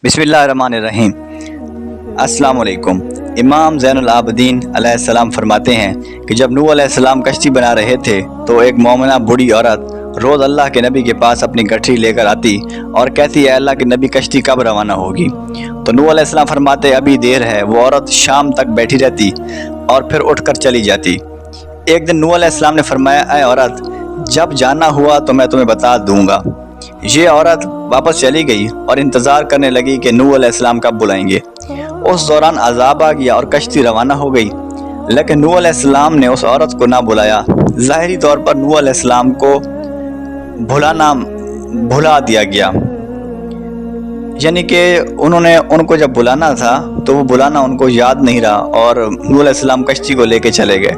बिस्मिल्लाहिर्रहमानिर्रहीम। अस्सलाम वालेकुम। इमाम ज़ैनुल आबिदीन अलैहिस्सलाम फरमाते हैं कि जब नूह अलैहिस्सलाम कश्ती बना रहे थे तो एक मोमिना बूढ़ी औरत रोज़ अल्लाह के नबी के पास अपनी गठरी लेकर आती और कहती है, अल्लाह के नबी कश्ती कब रवाना होगी? तो नूह अलैहिस्सलाम फरमाते, अभी देर है। वो औरत शाम तक बैठी रहती और फिर उठकर चली जाती। एक दिन नूह अलैहिस्सलाम ने फरमाया, ऐ औरत, जब जाना हुआ तो मैं तुम्हें बता दूंगा। ये औरत वापस चली गई और इंतज़ार करने लगी कि नूह अलैहिस्सलाम कब बुलाएंगे। उस दौरान अज़ाब आ गया और कश्ती रवाना हो गई, लेकिन नूह अलैहिस्सलाम ने उस औरत को ना बुलाया। ज़ाहिरी तौर पर नूह अलैहिस्सलाम को भुला दिया गया, यानी कि उनको जब बुलाना था तो वो बुलाना उनको याद नहीं रहा और नूह अलैहिस्सलाम कश्ती को लेके चले गए।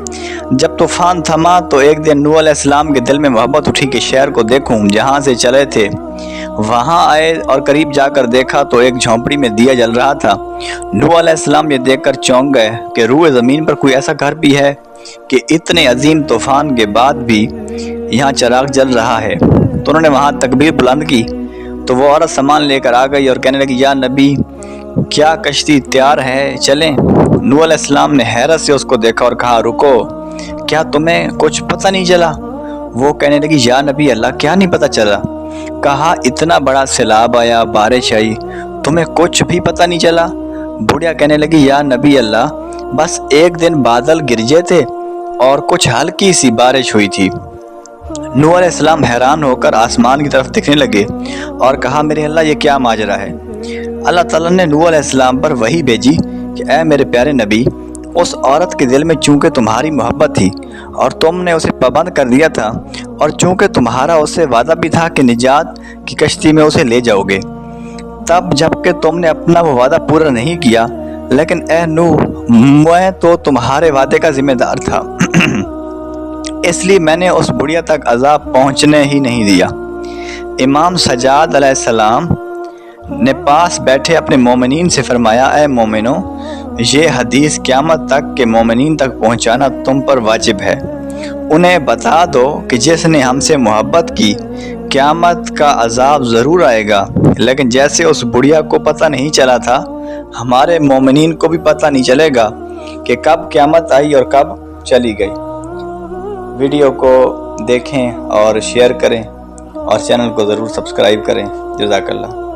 जब तूफ़ान थमा तो एक दिन नूह अलैहिस्सलाम के दिल में मोहब्बत उठी कि शहर को देखूं जहां से चले थे। वहां आए और करीब जाकर देखा तो एक झोंपड़ी में दिया जल रहा था। नूह अलैहिस्सलाम ये देखकर चौंक गए कि रूए ज़मीन पर कोई ऐसा घर भी है कि इतने अजीम तूफ़ान के बाद भी यहाँ चिराग जल रहा है। तो उन्होंने वहाँ तकबीर बुलंद की तो वो औरत सामान लेकर आ गई और कहने लगी, या नबी, क्या कश्ती तैयार है, चलें? नूह अलैहिस्सलाम ने हैरत से उसको देखा और कहा, रुको, क्या तुम्हें कुछ पता नहीं चला? वो कहने लगी, या नबी अल्लाह, क्या नहीं पता चला? कहा, इतना बड़ा सैलाब आया, बारिश आई, तुम्हें कुछ भी पता नहीं चला? बुढ़िया कहने लगी, या नबी अल्लाह, बस एक दिन बादल गिरजे थे और कुछ हल्की सी बारिश हुई थी। नूह अलैहिस्सलाम हैरान होकर आसमान की तरफ देखने लगे और कहा, मेरे अल्लाह, ये क्या माजरा है? अल्लाह ताला ने नूह अलैहिस्सलाम पर वही भेजी कि ऐ मेरे प्यारे नबी, उस औरत के दिल में चूंकि तुम्हारी मोहब्बत थी और तुमने उसे पाबंद कर दिया था और चूंकि तुम्हारा उससे वादा भी था कि निजात की कश्ती में उसे ले जाओगे, तब जबकि तुमने अपना वो वादा पूरा नहीं किया, लेकिन ऐ नूह, मैं तो तुम्हारे वादे का जिम्मेदार था, इसलिए मैंने उस बुढ़िया तक अजाब पहुंचने ही नहीं दिया। इमाम सज्जाद अलैहिस्सलाम ने पास बैठे अपने मोमिनीन से फरमाया, ऐ मोमिनो, ये हदीस क़यामत तक के मोमिनीन तक पहुंचाना तुम पर वाजिब है। उन्हें बता दो कि जिसने हमसे मोहब्बत की, क़यामत का अजाब ज़रूर आएगा, लेकिन जैसे उस बुढ़िया को पता नहीं चला था, हमारे मोमिनीन को भी पता नहीं चलेगा कि कब क़यामत आई और कब चली गई। वीडियो को देखें और शेयर करें और चैनल को ज़रूर सब्सक्राइब करें। जज़ाकल्लाह।